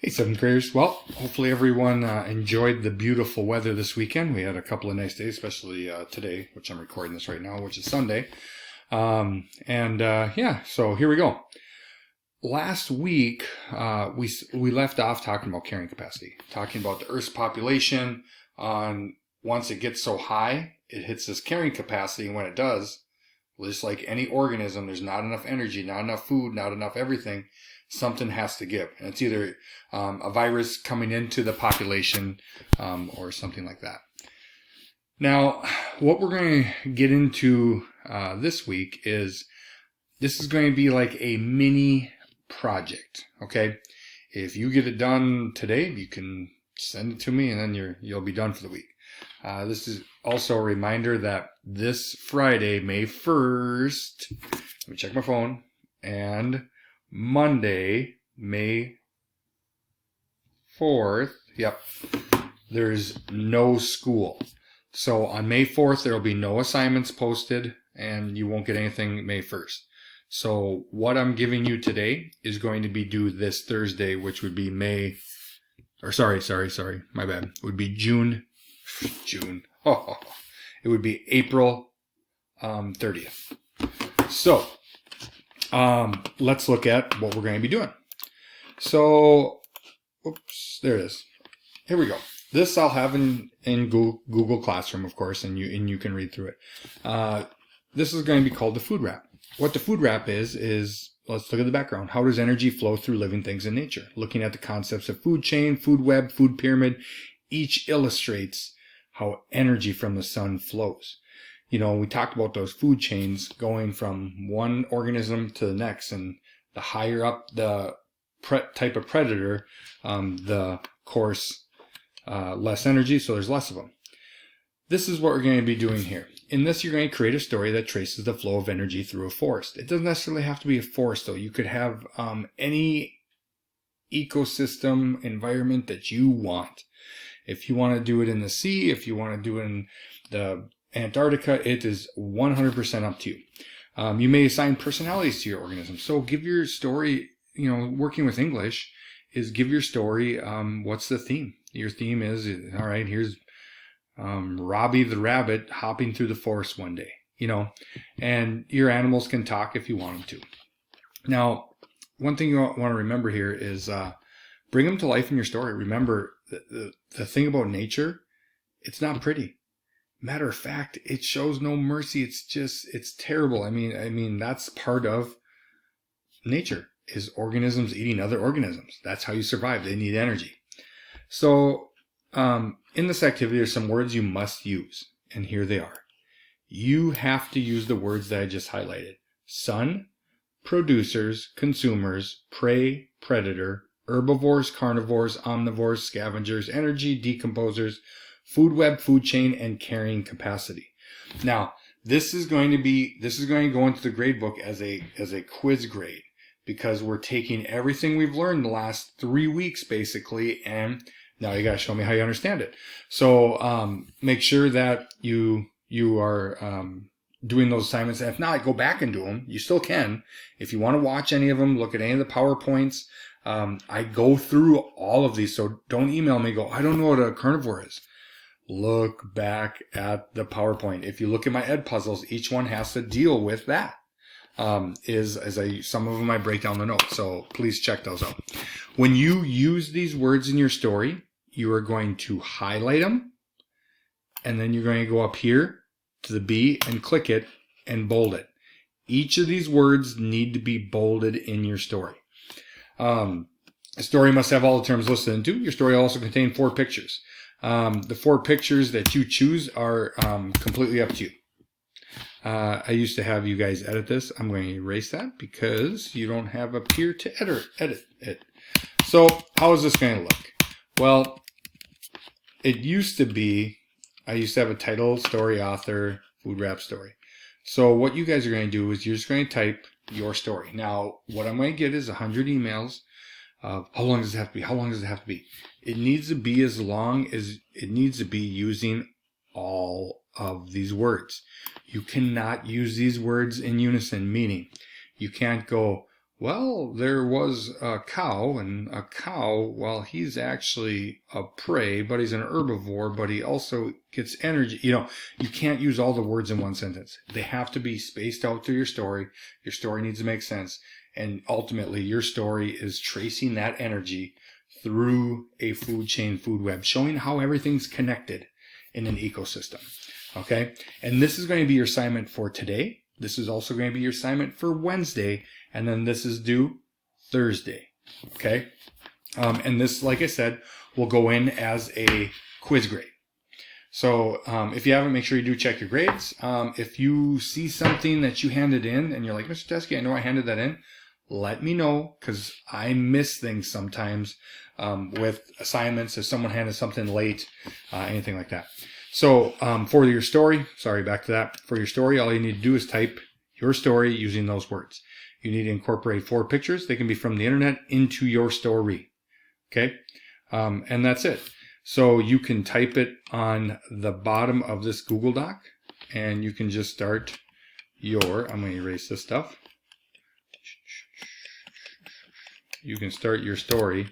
Hey, seventh graders. Well, hopefully everyone enjoyed the beautiful weather this weekend. We had a couple of nice days, especially today, which I'm recording this right now, which is Sunday. So here we go. Last week, we left off talking about carrying capacity, talking about the Earth's population. Once it gets so high, it hits this carrying capacity, and when it does, just like any organism, there's not enough energy, not enough food, not enough everything. Something has to give. And it's either a virus coming into the population or something like that. Now, what we're going to get into this week is this is going to be like a mini project, okay? If you get it done today, you can send it to me and then you'll be done for the week. This is also a reminder that this Friday, May 1st, let me check my phone, and Monday, May 4th, yep, there's no school. So on May 4th, there will be no assignments posted and you won't get anything May 1st. So what I'm giving you today is going to be due this Thursday, which would be my bad. It would be June. It would be April 30th. So let's look at what we're going to be doing. So, oops, there it is. Here we go. This I'll have in Google Classroom, of course, and you can read through it. This is going to be called the food wrap. What the food wrap is let's look at the background. How does energy flow through living things in nature? Looking at the concepts of food chain, food web, food pyramid, each illustrates how energy from the sun flows. You know, we talked about those food chains going from one organism to the next, and the higher up the type of predator, the course less energy, so there's less of them. This is what we're going to be doing here. In this, you're going to create a story that traces the flow of energy through a forest. It doesn't necessarily have to be a forest, though. You could have any ecosystem environment that you want. If you want to do it in the sea, if you want to do it in the Antarctica, it is 100% up to you. You may assign personalities to your organism. So give your story, working with English is give your story, what's the theme? Your theme is, all right, here's Robbie the rabbit hopping through the forest one day, and your animals can talk if you want them to. Now, one thing you want to remember here is bring them to life in your story. Remember, the thing about nature, it's not pretty. Matter of fact, it shows no mercy. It's terrible. I mean, that's part of nature, is organisms eating other organisms. That's how you survive. They need energy. So, in this activity, there's some words you must use, and here they are. You have to use the words that I just highlighted. Sun, producers, consumers, prey, predator, herbivores, carnivores, omnivores, scavengers, energy, decomposers, food web, food chain, and carrying capacity. Now, this is going to go into the grade book as a quiz grade, because we're taking everything we've learned the last 3 weeks, basically, and now you got to show me how you understand it. So make sure that you are doing those assignments. And if not, go back and do them. You still can. If you want to watch any of them, look at any of the PowerPoints. I go through all of these, so don't email me. Go, I don't know what a carnivore is. Look back at the PowerPoint. If you look at my Ed puzzles, each one has to deal with that. Some of them I break down the notes, so please check those out. When you use these words in your story, you are going to highlight them, and then you're going to go up here to the B and click it and bold it. Each of these words need to be bolded in your story. A story must have all the terms listed into. Your story will also contain 4 pictures. The 4 pictures that you choose are completely up to you. I used to have you guys edit this. I'm going to erase that because you don't have up here to edit it. So how is this going to look? Well, I used to have a title, story, author, food wrap story. So what you guys are going to do is you're just going to type your story. Now, what I'm going to get is 100 emails. How long does it have to be? How long does it have to be? It needs to be as long as it needs to be using all of these words. You cannot use these words in unison, meaning you can't go, Well, there was a cow, and a cow, well, he's actually a prey, but he's an herbivore, but he also gets energy. You know, you can't use all the words in one sentence. They have to be spaced out through your story. Your story needs to make sense. And ultimately, your story is tracing that energy through a food chain, food web, showing how everything's connected in an ecosystem. Okay? And this is going to be your assignment for today. This is also going to be your assignment for Wednesday. And then this is due Thursday. Okay? And this, like I said, will go in as a quiz grade. So if you haven't, make sure you do check your grades. If you see something that you handed in and you're like, Mr. Teskey, I know I handed that in, let me know, because I miss things sometimes with assignments. If someone handed something late, anything like that. So for your story, sorry, back to that. For your story, all you need to do is type your story using those words. You need to incorporate 4 pictures. They can be from the internet into your story. Okay? And that's it. So you can type it on the bottom of this Google Doc, and you can just start I'm going to erase this stuff. You can start your story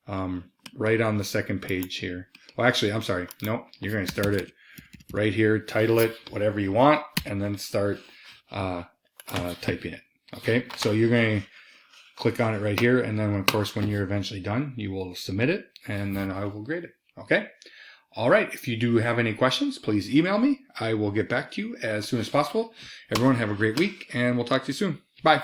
right on the second page here. Well, actually, I'm sorry. No, you're going to start it right here, title it, whatever you want, and then start typing it. Okay, so you're going to click on it right here, and then, of course, when you're eventually done, you will submit it, and then I will grade it. Okay? All right. If you do have any questions, please email me. I will get back to you as soon as possible. Everyone have a great week, and we'll talk to you soon. Bye.